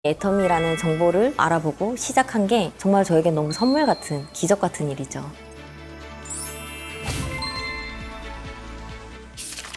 애터미라는 정보를 알아보고 시작한 게 정말 저에게 너무 선물 같은, 기적 같은 일이죠.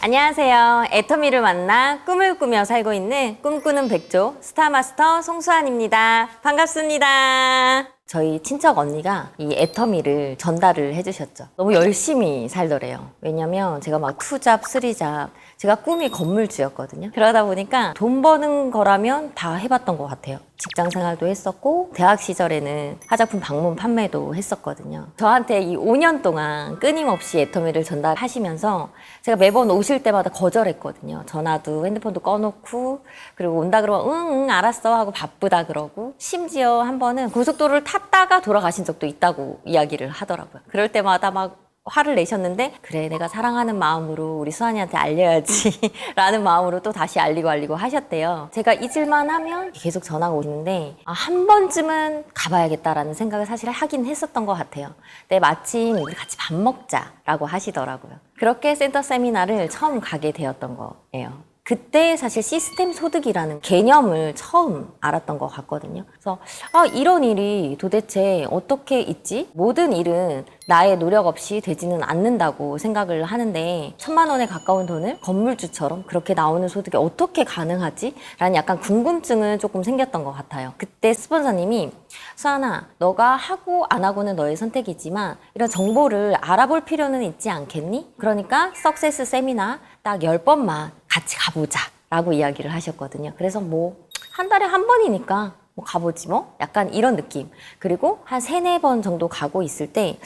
안녕하세요. 애터미를 만나 꿈을 꾸며 살고 있는 꿈꾸는 백조 스타마스터 송수환입니다. 반갑습니다. 저희 친척 언니가 이 애터미를 전달을 해주셨죠. 너무 열심히 살더래요. 왜냐면 제가 막 투잡, 쓰리잡, 제가 꿈이 건물주였거든요. 그러다 보니까 돈 버는 거라면 다 해봤던 것 같아요. 직장 생활도 했었고 대학 시절에는 화장품 방문 판매도 했었거든요. 저한테 이 5년 동안 끊임없이 애터미를 전달하시면서 제가 매번 오실 때마다 거절했거든요. 전화도 핸드폰도 꺼놓고, 그리고 온다 그러면 응 알았어 하고 바쁘다 그러고, 심지어 한 번은 고속도로를 탔다가 돌아가신 적도 있다고 이야기를 하더라고요. 그럴 때마다 막 화를 내셨는데, 그래 내가 사랑하는 마음으로 우리 수환이한테 알려야지 라는 마음으로 또 다시 알리고 하셨대요. 제가 잊을만 하면 계속 전화가 오는데 한 번쯤은 가봐야겠다라는 생각을 사실 하긴 했었던 것 같아요. 근데 마침 우리 같이 밥 먹자라고 하시더라고요. 그렇게 센터 세미나를 처음 가게 되었던 거예요. 그때 사실 시스템 소득이라는 개념을 처음 알았던 것 같거든요. 그래서 이런 일이 도대체 어떻게 있지? 모든 일은 나의 노력 없이 되지는 않는다고 생각을 하는데 1,000만 원에 가까운 돈을 건물주처럼 그렇게 나오는 소득이 어떻게 가능하지? 라는 약간 궁금증은 조금 생겼던 것 같아요. 그때 스폰서님이 수환아, 너가 하고 안 하고는 너의 선택이지만 이런 정보를 알아볼 필요는 있지 않겠니? 그러니까 석세스 세미나 딱 10번만 같이 가보자 라고 이야기를 하셨거든요. 그래서 뭐 한 달에 한 번이니까 뭐 가보지 뭐? 약간 이런 느낌. 그리고 한 3-4번 정도 가고 있을 때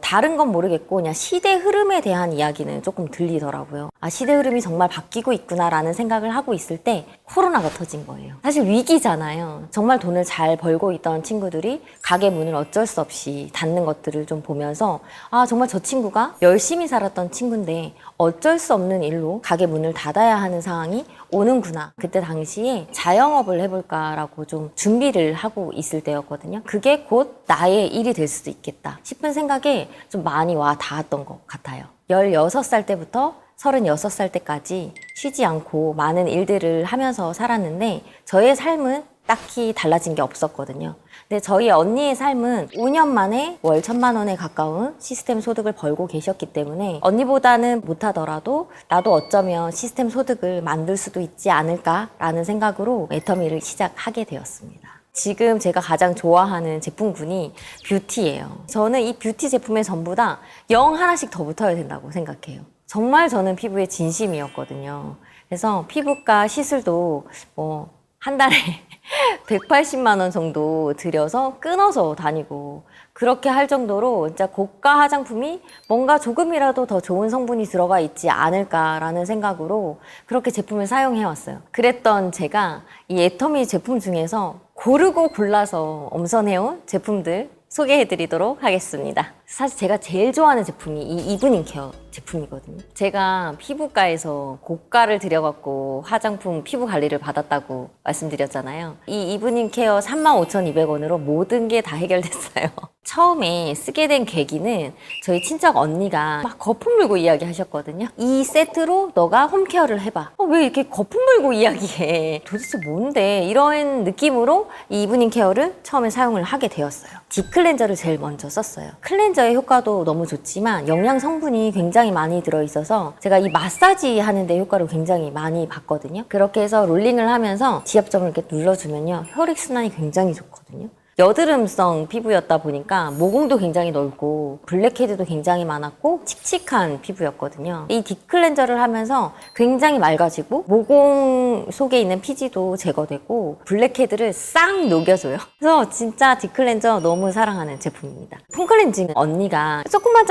다른 건 모르겠고 그냥 시대 흐름에 대한 이야기는 조금 들리더라고요. 시대 흐름이 정말 바뀌고 있구나라는 생각을 하고 있을 때 코로나가 터진 거예요. 사실 위기잖아요. 정말 돈을 잘 벌고 있던 친구들이 가게 문을 어쩔 수 없이 닫는 것들을 좀 보면서 정말 저 친구가 열심히 살았던 친구인데 어쩔 수 없는 일로 가게 문을 닫아야 하는 상황이 오는구나. 그때 당시에 자영업을 해볼까라고 좀 준비를 하고 있을 때였거든요. 그게 곧 나의 일이 될 수도 있겠다 싶은 생각에 좀 많이 와 닿았던 것 같아요. 16살 때부터 36살 때까지 쉬지 않고 많은 일들을 하면서 살았는데 저의 삶은 딱히 달라진 게 없었거든요. 근데 저희 언니의 삶은 5년 만에 월 1,000만 원에 가까운 시스템 소득을 벌고 계셨기 때문에 언니보다는 못하더라도 나도 어쩌면 시스템 소득을 만들 수도 있지 않을까라는 생각으로 애터미를 시작하게 되었습니다. 지금 제가 가장 좋아하는 제품군이 뷰티예요. 저는 이 뷰티 제품에 전부 다 0 하나씩 더 붙어야 된다고 생각해요. 정말 저는 피부에 진심이었거든요. 그래서 피부과 시술도 한 달에 180만 원 정도 들여서 끊어서 다니고 그렇게 할 정도로 진짜 고가 화장품이 뭔가 조금이라도 더 좋은 성분이 들어가 있지 않을까라는 생각으로 그렇게 제품을 사용해왔어요. 그랬던 제가 이 애터미 제품 중에서 고르고 골라서 엄선해온 제품들 소개해드리도록 하겠습니다. 사실 제가 제일 좋아하는 제품이 이 이브닝 케어 제품이거든요. 제가 피부과에서 고가를 들여갖고 화장품 피부 관리를 받았다고 말씀드렸잖아요. 이 이브닝 케어 35,200원으로 모든 게 다 해결됐어요. 처음에 쓰게 된 계기는 저희 친척 언니가 막 거품 물고 이야기하셨거든요. 이 세트로 너가 홈케어를 해봐. 왜 이렇게 거품 물고 이야기해? 도대체 뭔데? 이런 느낌으로 이 이브닝 케어를 처음에 사용을 하게 되었어요. 딥클렌저를 제일 먼저 썼어요. 클렌저의 효과도 너무 좋지만 영양 성분이 굉장히 많이 들어있어서 제가 이 마사지 하는데 효과를 굉장히 많이 봤거든요. 그렇게 해서 롤링을 하면서 지압점을 이렇게 눌러주면요, 혈액순환이 굉장히 좋거든요. 여드름성 피부였다 보니까 모공도 굉장히 넓고 블랙헤드도 굉장히 많았고 칙칙한 피부였거든요. 이 딥클렌저를 하면서 굉장히 맑아지고 모공 속에 있는 피지도 제거되고 블랙헤드를 싹 녹여줘요. 그래서 진짜 딥클렌저 너무 사랑하는 제품입니다. 폼클렌징 언니가 조금만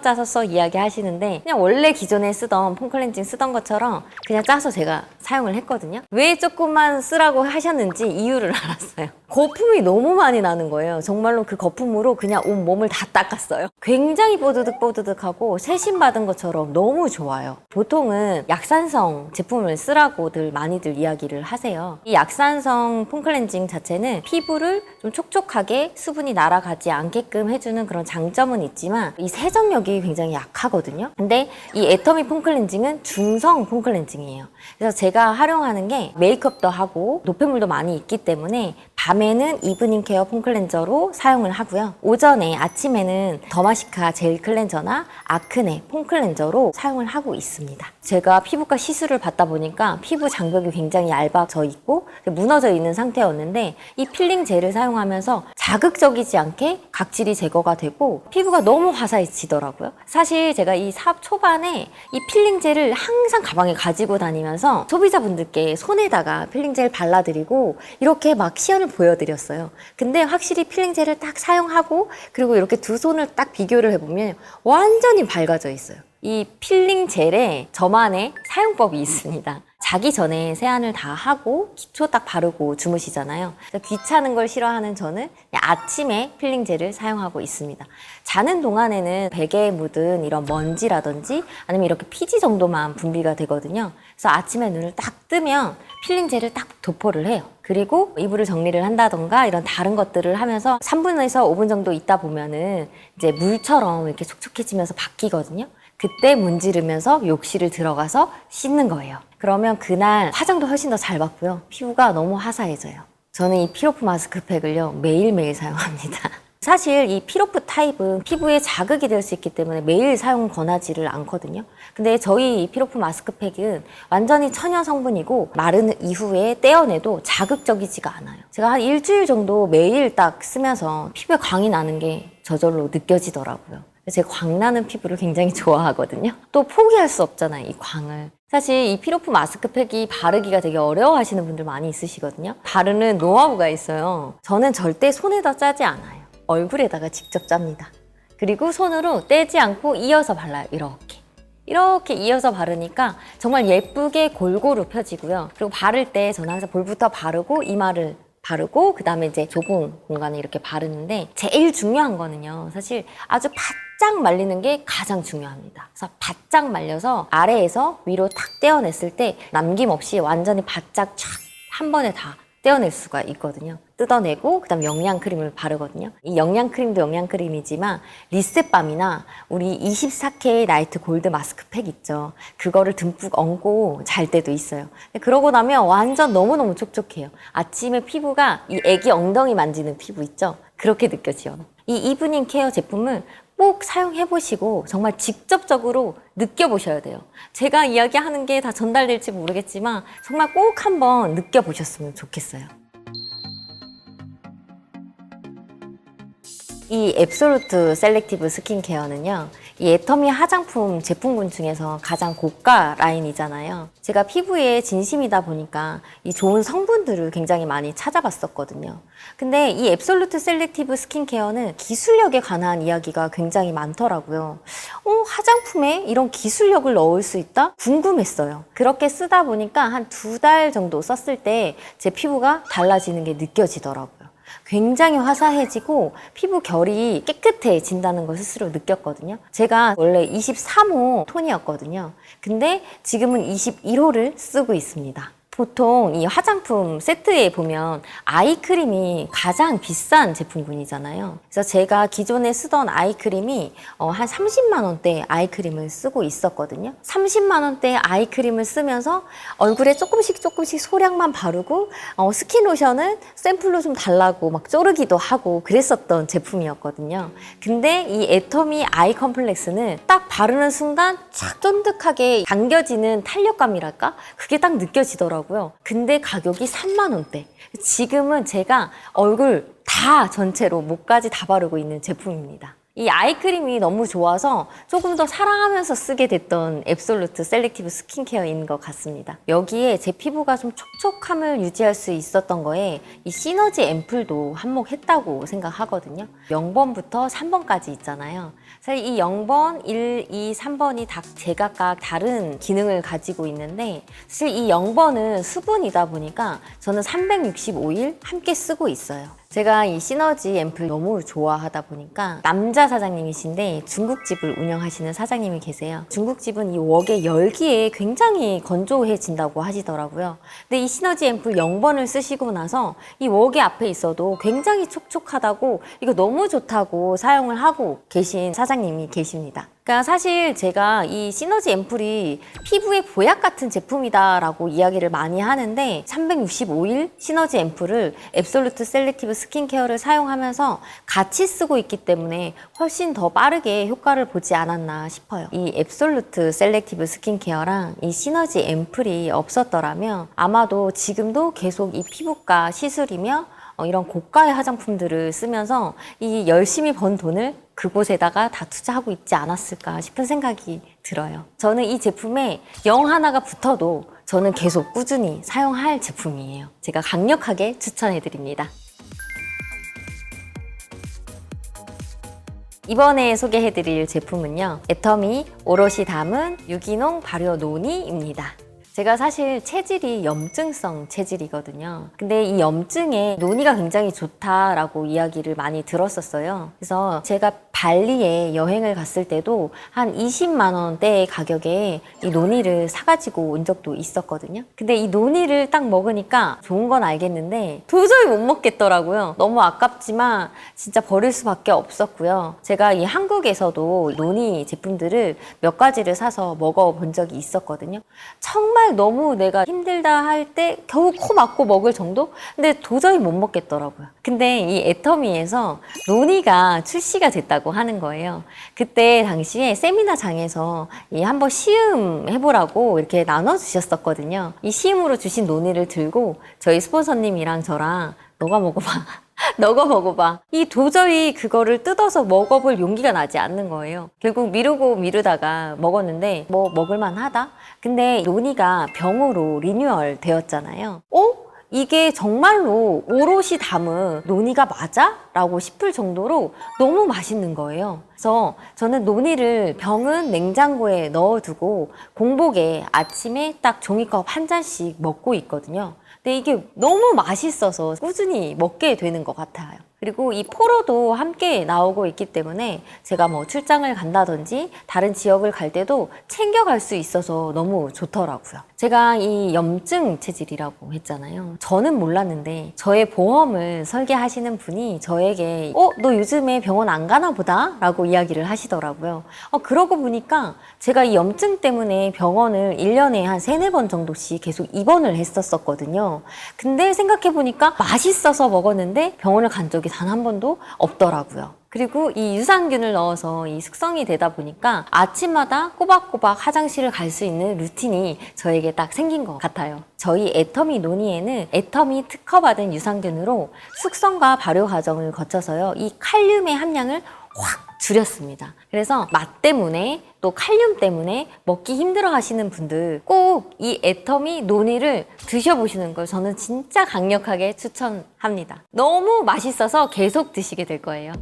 짜셨어 이야기 하시는데 그냥 원래 기존에 쓰던 폼클렌징 쓰던 것처럼 그냥 짜서 제가 사용을 했거든요. 왜 조금만 쓰라고 하셨는지 이유를 알았어요. 거품이 너무 많이 나는 거예요. 정말로 그 거품으로 그냥 온 몸을 다 닦았어요. 굉장히 뽀드득뽀드득하고 세심 받은 것처럼 너무 좋아요. 보통은 약산성 제품을 쓰라고들 많이들 이야기를 하세요. 이 약산성 폼클렌징 자체는 피부를 좀 촉촉하게 수분이 날아가지 않게끔 해주는 그런 장점은 있지만 이 세정력이 굉장히 약하거든요. 근데 이 애터미 폼클렌징은 중성 폼클렌징이에요. 그래서 제가 활용하는 게 메이크업도 하고 노폐물도 많이 있기 때문에 밤에는 이브닝 케어 폼클렌저로 사용을 하고요. 오전에 아침에는 더마시카 젤 클렌저나 아크네 폼클렌저로 사용을 하고 있습니다. 제가 피부과 시술을 받다 보니까 피부 장벽이 굉장히 얇아져 있고 무너져 있는 상태였는데 이 필링 젤을 사용하면서 자극적이지 않게 각질이 제거가 되고 피부가 너무 화사해지더라고요. 사실 제가 이 사업 초반에 이 필링 젤을 항상 가방에 가지고 다니면서 소비자분들께 손에다가 필링 젤 발라드리고 이렇게 막 시연을 보여드렸어요. 근데 확실히 필링 젤을 딱 사용하고 그리고 이렇게 두 손을 딱 비교를 해보면 완전히 밝아져 있어요. 이 필링 젤에 저만의 사용법이 있습니다. 자기 전에 세안을 다 하고 기초 딱 바르고 주무시잖아요. 귀찮은 걸 싫어하는 저는 그냥 아침에 필링 젤을 사용하고 있습니다. 자는 동안에는 베개에 묻은 이런 먼지라든지 아니면 이렇게 피지 정도만 분비가 되거든요. 그래서 아침에 눈을 딱 뜨면 필링 젤을 딱 도포를 해요. 그리고 이불을 정리를 한다던가 이런 다른 것들을 하면서 3분에서 5분 정도 있다 보면은 이제 물처럼 이렇게 촉촉해지면서 바뀌거든요. 그때 문지르면서 욕실을 들어가서 씻는 거예요. 그러면 그날 화장도 훨씬 더 잘 받고요. 피부가 너무 화사해져요. 저는 이 피로프 마스크팩을요, 매일매일 사용합니다. 사실 이 피로프 타입은 피부에 자극이 될 수 있기 때문에 매일 사용 권하지를 않거든요. 근데 저희 이 피로프 마스크팩은 완전히 천연 성분이고 마른 이후에 떼어내도 자극적이지가 않아요. 제가 한 일주일 정도 매일 딱 쓰면서 피부에 광이 나는 게 저절로 느껴지더라고요. 제가 광나는 피부를 굉장히 좋아하거든요. 또 포기할 수 없잖아요, 이 광을. 사실 이 피로프 마스크팩이 바르기가 되게 어려워하시는 분들 많이 있으시거든요. 바르는 노하우가 있어요. 저는 절대 손에다 짜지 않아요. 얼굴에다가 직접 짭니다. 그리고 손으로 떼지 않고 이어서 발라요. 이렇게 이어서 바르니까 정말 예쁘게 골고루 펴지고요. 그리고 바를 때 저는 항상 볼부터 바르고 이마를 바르고 그 다음에 이제 좁은 공간에 이렇게 바르는데 제일 중요한 거는요. 사실 아주 바짝 말리는 게 가장 중요합니다. 그래서 바짝 말려서 아래에서 위로 탁 떼어냈을 때 남김없이 완전히 바짝 쫙 한 번에 다 떼어낼 수가 있거든요. 뜯어내고 그다음 영양크림을 바르거든요. 이 영양크림도 영양크림이지만 리셋밤이나 우리 24K 나이트 골드 마스크팩 있죠. 그거를 듬뿍 얹고 잘 때도 있어요. 그러고 나면 완전 너무너무 촉촉해요. 아침에 피부가 이 애기 엉덩이 만지는 피부 있죠. 그렇게 느껴져요. 이 이브닝 케어 제품을 꼭 사용해보시고 정말 직접적으로 느껴보셔야 돼요. 제가 이야기하는 게 다 전달될지 모르겠지만 정말 꼭 한번 느껴보셨으면 좋겠어요. 이 앱솔루트 셀렉티브 스킨케어는요. 이 애터미 화장품 제품군 중에서 가장 고가 라인이잖아요. 제가 피부에 진심이다 보니까 이 좋은 성분들을 굉장히 많이 찾아봤었거든요. 근데 이 앱솔루트 셀렉티브 스킨케어는 기술력에 관한 이야기가 굉장히 많더라고요. 화장품에 이런 기술력을 넣을 수 있다? 궁금했어요. 그렇게 쓰다 보니까 한 2달 정도 썼을 때 제 피부가 달라지는 게 느껴지더라고요. 굉장히 화사해지고 피부 결이 깨끗해진다는 걸 스스로 느꼈거든요. 제가 원래 23호 톤이었거든요. 근데 지금은 21호를 쓰고 있습니다. 보통 이 화장품 세트에 보면 아이크림이 가장 비싼 제품군이잖아요. 그래서 제가 기존에 쓰던 아이크림이 한 30만 원대 아이크림을 쓰고 있었거든요. 30만 원대 아이크림을 쓰면서 얼굴에 조금씩 소량만 바르고 스킨로션은 샘플로 좀 달라고 막 쪼르기도 하고 그랬었던 제품이었거든요. 근데 이 애터미 아이 컴플렉스는 딱 바르는 순간 쫙 쫀득하게 당겨지는 탄력감이랄까? 그게 딱 느껴지더라고요. 근데 가격이 3만 원대. 지금은 제가 얼굴 다 전체로 목까지 다 바르고 있는 제품입니다. 이 아이크림이 너무 좋아서 조금 더 사랑하면서 쓰게 됐던 앱솔루트 셀렉티브 스킨케어인 것 같습니다. 여기에 제 피부가 좀 촉촉함을 유지할 수 있었던 거에 이 시너지 앰플도 한몫했다고 생각하거든요. 0번부터 3번까지 있잖아요. 사실 이 0번, 1, 2, 3번이 다 제각각 다른 기능을 가지고 있는데 사실 이 0번은 수분이다 보니까 저는 365일 함께 쓰고 있어요. 제가 이 시너지 앰플 너무 좋아하다 보니까 남자 사장님이신데 중국집을 운영하시는 사장님이 계세요. 중국집은 이 웍의 열기에 굉장히 건조해진다고 하시더라고요. 근데 이 시너지 앰플 0번을 쓰시고 나서 이 웍의 앞에 있어도 굉장히 촉촉하다고 이거 너무 좋다고 사용을 하고 계신 사장님이 계십니다. 그러니까 사실 제가 이 시너지 앰플이 피부의 보약 같은 제품이다라고 이야기를 많이 하는데 365일 시너지 앰플을 앱솔루트 셀렉티브 스킨케어를 사용하면서 같이 쓰고 있기 때문에 훨씬 더 빠르게 효과를 보지 않았나 싶어요. 이 앱솔루트 셀렉티브 스킨케어랑 이 시너지 앰플이 없었더라면 아마도 지금도 계속 이 피부과 시술이며 이런 고가의 화장품들을 쓰면서 이 열심히 번 돈을 그곳에다가 다 투자하고 있지 않았을까 싶은 생각이 들어요. 저는 이 제품에 0 하나가 붙어도 저는 계속 꾸준히 사용할 제품이에요. 제가 강력하게 추천해드립니다. 이번에 소개해드릴 제품은요. 애터미 오롯이 담은 유기농 발효 노니입니다. 제가 사실 체질이 염증성 체질이거든요. 근데 이 염증에 노니가 굉장히 좋다라고 이야기를 많이 들었었어요. 그래서 제가 발리에 여행을 갔을 때도 한 20만 원대의 가격에 이 노니를 사가지고 온 적도 있었거든요. 근데 이 노니를 딱 먹으니까 좋은 건 알겠는데 도저히 못 먹겠더라고요. 너무 아깝지만 진짜 버릴 수밖에 없었고요. 제가 이 한국에서도 노니 제품들을 몇 가지를 사서 먹어본 적이 있었거든요. 정말 너무 내가 힘들다 할 때 겨우 코 막고 먹을 정도? 근데 도저히 못 먹겠더라고요. 근데 이 애터미에서 노니가 출시가 됐다고 하는 거예요. 그때 당시에 세미나장에서 한번 시음해보라고 이렇게 나눠주셨었거든요. 이 시음으로 주신 노니를 들고 저희 스폰서님이랑 저랑 너가 먹어봐. 너가 먹어봐. 이 도저히 그거를 뜯어서 먹어볼 용기가 나지 않는 거예요. 결국 미루고 미루다가 먹었는데 뭐 먹을만 하다? 근데 노니가 병으로 리뉴얼 되었잖아요. 이게 정말로 오롯이 담은 노니가 맞아? 라고 싶을 정도로 너무 맛있는 거예요. 그래서 저는 노니를 병은 냉장고에 넣어두고 공복에 아침에 딱 종이컵 한 잔씩 먹고 있거든요. 근데 이게 너무 맛있어서 꾸준히 먹게 되는 것 같아요. 그리고 이 포로도 함께 나오고 있기 때문에 제가 뭐 출장을 간다든지 다른 지역을 갈 때도 챙겨갈 수 있어서 너무 좋더라고요. 제가 이 염증 체질이라고 했잖아요. 저는 몰랐는데 저의 보험을 설계하시는 분이 저에게 너 요즘에 병원 안 가나 보다? 라고 이야기를 하시더라고요. 그러고 보니까 제가 이 염증 때문에 병원을 1년에 한 3-4번 정도씩 계속 입원을 했었거든요. 근데 생각해보니까 맛있어서 먹었는데 병원을 간 적이 단 한 번도 없더라고요. 그리고 이 유산균을 넣어서 이 숙성이 되다 보니까 아침마다 꼬박꼬박 화장실을 갈 수 있는 루틴이 저에게 딱 생긴 것 같아요. 저희 애터미 노니에는 애터미 특허받은 유산균으로 숙성과 발효 과정을 거쳐서요. 이 칼륨의 함량을 확 줄였습니다. 그래서 맛 때문에 또 칼륨 때문에 먹기 힘들어 하시는 분들 꼭 이 애터미 노니를 드셔보시는 걸 저는 진짜 강력하게 추천합니다. 너무 맛있어서 계속 드시게 될 거예요.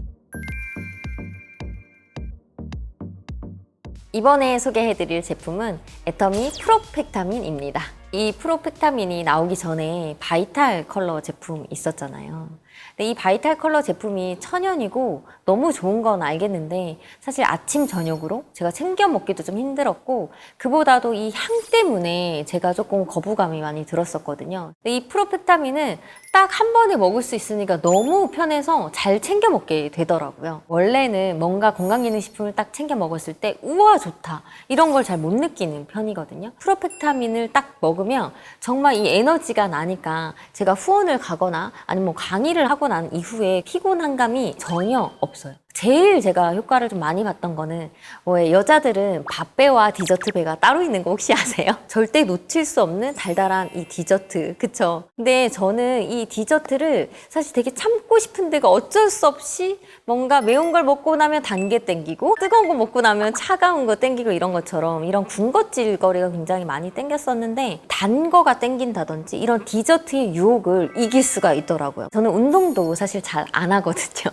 이번에 소개해드릴 제품은 애터미 프로펙타민입니다. 이 프로펙타민이 나오기 전에 바이탈 컬러 제품 있었잖아요. 근데 이 바이탈 컬러 제품이 천연이고 너무 좋은 건 알겠는데 사실 아침 저녁으로 제가 챙겨 먹기도 좀 힘들었고 그보다도 이 향 때문에 제가 조금 거부감이 많이 들었었거든요. 근데 이 프로펙타민은 딱 한 번에 먹을 수 있으니까 너무 편해서 잘 챙겨 먹게 되더라고요. 원래는 뭔가 건강기능식품을 딱 챙겨 먹었을 때 우와 좋다 이런 걸 잘 못 느끼는 편이거든요. 프로펙타민을 딱 먹으면 정말 이 에너지가 나니까 제가 후원을 가거나 아니면 뭐 강의를 하고 난 이후에 피곤한 감이 전혀 없어요. 제일 제가 효과를 좀 많이 봤던 거는 왜 여자들은 밥배와 디저트배가 따로 있는 거 혹시 아세요? 절대 놓칠 수 없는 달달한 이 디저트, 그쵸? 근데 저는 이 디저트를 사실 되게 참고 싶은데가 어쩔 수 없이 뭔가 매운 걸 먹고 나면 단 게 땡기고 뜨거운 거 먹고 나면 차가운 거 땡기고 이런 것처럼 이런 군것질 거리가 굉장히 많이 땡겼었는데 단 거가 땡긴다든지 이런 디저트의 유혹을 이길 수가 있더라고요. 저는 운동도 사실 잘 안 하거든요.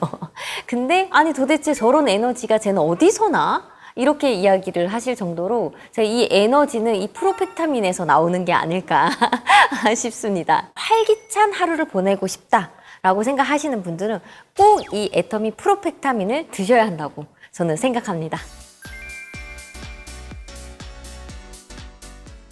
근데 아니 도대체 저런 에너지가 쟤는 어디서 나? 이렇게 이야기를 하실 정도로 제가 이 에너지는 이 프로펙타민에서 나오는 게 아닐까 싶습니다. 활기찬 하루를 보내고 싶다 라고 생각하시는 분들은 꼭 이 애터미 프로펙타민을 드셔야 한다고 저는 생각합니다.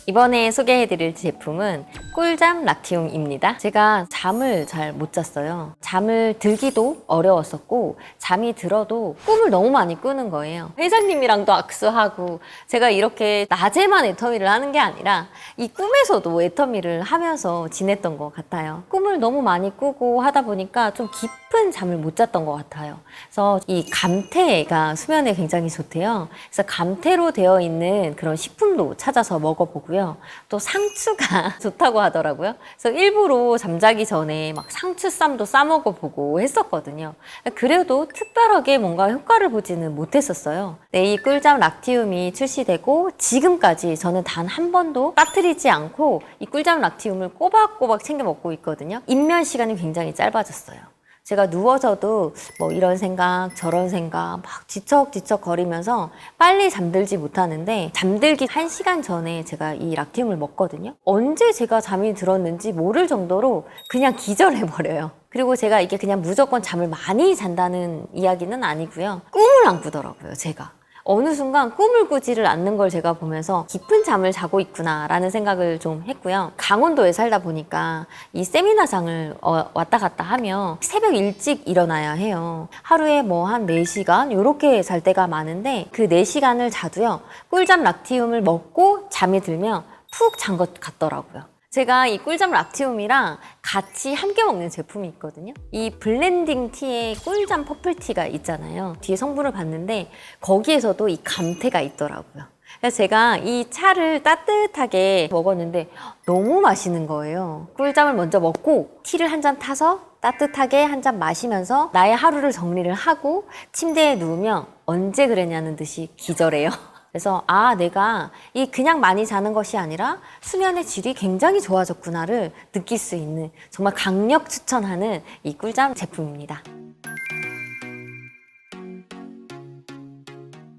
이번에 소개해드릴 제품은 꿀잠 락티움입니다. 제가 잠을 잘 못 잤어요. 잠을 들기도 어려웠었고 잠이 들어도 꿈을 너무 많이 꾸는 거예요. 회장님이랑도 악수하고 제가 이렇게 낮에만 애터미를 하는 게 아니라 이 꿈에서도 애터미를 하면서 지냈던 것 같아요. 꿈을 너무 많이 꾸고 하다 보니까 좀 깊은 잠을 못 잤던 것 같아요. 그래서 이 감태가 수면에 굉장히 좋대요. 그래서 감태로 되어 있는 그런 식품도 찾아서 먹어보고요. 또 상추가 좋다고 하더라고요. 그래서 일부러 잠자기 전에 막 상추쌈도 싸 먹어보고 했었거든요. 그래도 특별하게 뭔가 효과를 보지는 못했었어요. 네, 이 꿀잠 락티움이 출시되고 지금까지 저는 단 한 번도 빠뜨리지 않고 이 꿀잠 락티움을 꼬박꼬박 챙겨 먹고 있거든요. 입면 시간이 굉장히 짧아졌어요. 제가 누워서도 뭐 이런 생각 저런 생각 막 뒤척뒤척 거리면서 빨리 잠들지 못하는데 잠들기 1시간 전에 제가 이 락티움을 먹거든요. 언제 제가 잠이 들었는지 모를 정도로 그냥 기절해버려요. 그리고 제가 이게 그냥 무조건 잠을 많이 잔다는 이야기는 아니고요. 꿈을 안 꾸더라고요, 제가. 어느 순간 꿈을 꾸지를 않는 걸 제가 보면서 깊은 잠을 자고 있구나 라는 생각을 좀 했고요. 강원도에 살다 보니까 이 세미나장을 왔다 갔다 하면 새벽 일찍 일어나야 해요. 하루에 뭐 한 4시간 이렇게 잘 때가 많은데 그 4시간을 자도요. 꿀잠 락티움을 먹고 잠이 들면 푹 잔 것 같더라고요. 제가 이 꿀잠 락티움이랑 같이 함께 먹는 제품이 있거든요. 이 블렌딩 티에 꿀잠 퍼플티가 있잖아요. 뒤에 성분을 봤는데 거기에서도 이 감태가 있더라고요. 그래서 제가 이 차를 따뜻하게 먹었는데 너무 맛있는 거예요. 꿀잠을 먼저 먹고 티를 한 잔 타서 따뜻하게 한 잔 마시면서 나의 하루를 정리를 하고 침대에 누우면 언제 그랬냐는 듯이 기절해요. 그래서 내가 이 그냥 많이 자는 것이 아니라 수면의 질이 굉장히 좋아졌구나를 느낄 수 있는 정말 강력 추천하는 이 꿀잠 제품입니다.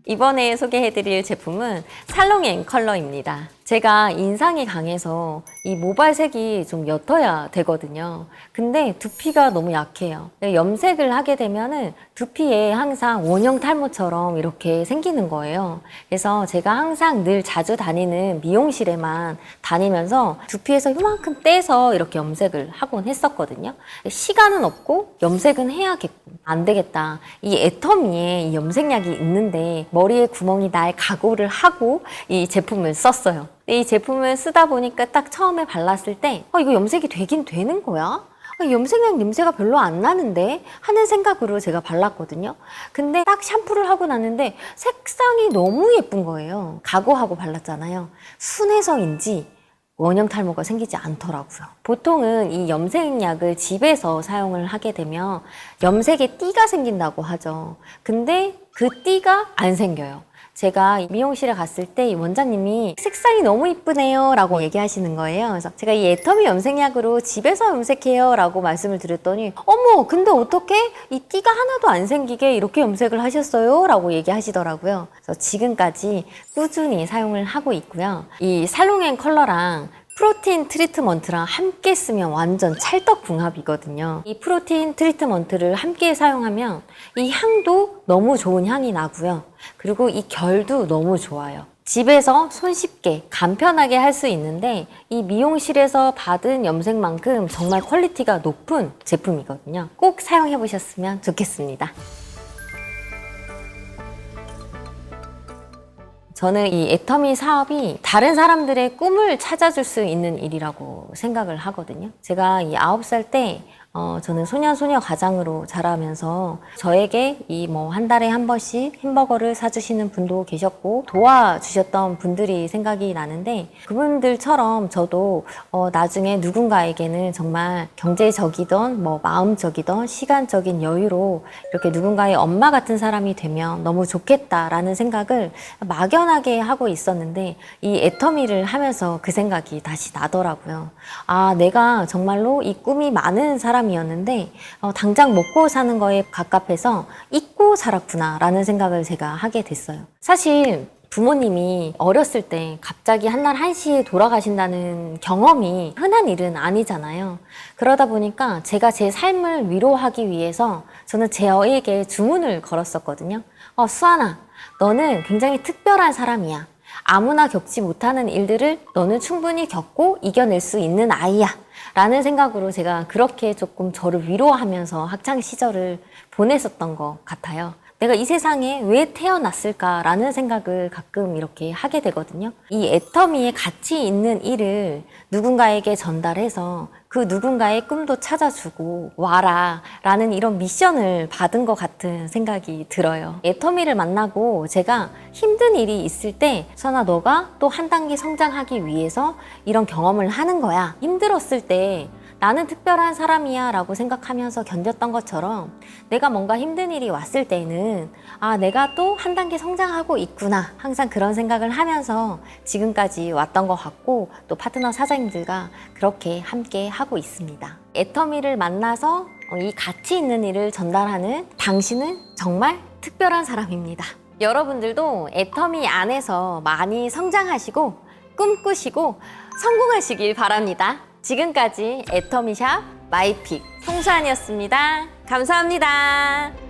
이번에 소개해드릴 제품은 살롱 앤 컬러입니다. 제가 인상이 강해서 이 모발색이 좀 옅어야 되거든요. 근데 두피가 너무 약해요. 염색을 하게 되면은 두피에 항상 원형 탈모처럼 이렇게 생기는 거예요. 그래서 제가 항상 늘 자주 다니는 미용실에만 다니면서 두피에서 이만큼 떼서 이렇게 염색을 하곤 했었거든요. 시간은 없고 염색은 해야겠고 안 되겠다. 이 애터미에 이 염색약이 있는데 머리에 구멍이 날 각오를 하고 이 제품을 썼어요. 이 제품을 쓰다 보니까 딱 처음에 발랐을 때 이거 염색이 되긴 되는 거야? 염색약 냄새가 별로 안 나는데 하는 생각으로 제가 발랐거든요. 근데 딱 샴푸를 하고 났는데 색상이 너무 예쁜 거예요. 각오하고 발랐잖아요. 순해서인지 원형 탈모가 생기지 않더라고요. 보통은 이 염색약을 집에서 사용을 하게 되면 염색에 띠가 생긴다고 하죠. 근데 그 띠가 안 생겨요. 제가 미용실에 갔을 때 이 원장님이 색상이 너무 이쁘네요 라고 얘기하시는 거예요. 그래서 제가 이 애터미 염색약으로 집에서 염색해요 라고 말씀을 드렸더니 어머 근데 어떻게 이 띠가 하나도 안 생기게 이렇게 염색을 하셨어요? 라고 얘기하시더라고요. 그래서 지금까지 꾸준히 사용을 하고 있고요. 이 살롱 앤 컬러랑 프로틴 트리트먼트랑 함께 쓰면 완전 찰떡궁합이거든요. 이 프로틴 트리트먼트를 함께 사용하면 이 향도 너무 좋은 향이 나고요. 그리고 이 결도 너무 좋아요. 집에서 손쉽게 간편하게 할 수 있는데 이 미용실에서 받은 염색만큼 정말 퀄리티가 높은 제품이거든요. 꼭 사용해 보셨으면 좋겠습니다. 저는 이 애터미 사업이 다른 사람들의 꿈을 찾아줄 수 있는 일이라고 생각을 하거든요. 제가 이 9살 때 저는 소년소녀 가장으로 자라면서 저에게 이 뭐 한 달에 한 번씩 햄버거를 사주시는 분도 계셨고 도와주셨던 분들이 생각이 나는데 그분들처럼 저도 나중에 누군가에게는 정말 경제적이든 뭐 마음적이든 시간적인 여유로 이렇게 누군가의 엄마 같은 사람이 되면 너무 좋겠다라는 생각을 막연하게 하고 있었는데 이 애터미를 하면서 그 생각이 다시 나더라고요. 아, 내가 정말로 이 꿈이 많은 사람이었는데 당장 먹고 사는 거에 갑갑해서 잊고 살았구나 라는 생각을 제가 하게 됐어요. 사실 부모님이 어렸을 때 갑자기 한날 한시에 돌아가신다는 경험이 흔한 일은 아니잖아요. 그러다 보니까 제가 제 삶을 위로하기 위해서 저는 제 어에게 주문을 걸었었거든요. 수아나, 너는 굉장히 특별한 사람이야. 아무나 겪지 못하는 일들을 너는 충분히 겪고 이겨낼 수 있는 아이야. 라는 생각으로 제가 그렇게 조금 저를 위로하면서 학창 시절을 보냈었던 것 같아요. 내가 이 세상에 왜 태어났을까라는 생각을 가끔 이렇게 하게 되거든요. 이 애터미에 가치 있는 일을 누군가에게 전달해서 그 누군가의 꿈도 찾아주고 와라 라는 이런 미션을 받은 것 같은 생각이 들어요. 애터미를 만나고 제가 힘든 일이 있을 때 선아, 너가 또 한 단계 성장하기 위해서 이런 경험을 하는 거야. 힘들었을 때 나는 특별한 사람이야 라고 생각하면서 견뎠던 것처럼 내가 뭔가 힘든 일이 왔을 때는 내가 또 한 단계 성장하고 있구나, 항상 그런 생각을 하면서 지금까지 왔던 것 같고 또 파트너 사장님들과 그렇게 함께 하고 있습니다. 애터미를 만나서 이 가치 있는 일을 전달하는 당신은 정말 특별한 사람입니다. 여러분들도 애터미 안에서 많이 성장하시고 꿈꾸시고 성공하시길 바랍니다. 지금까지 애터미샵 마이픽 송수환이었습니다. 감사합니다.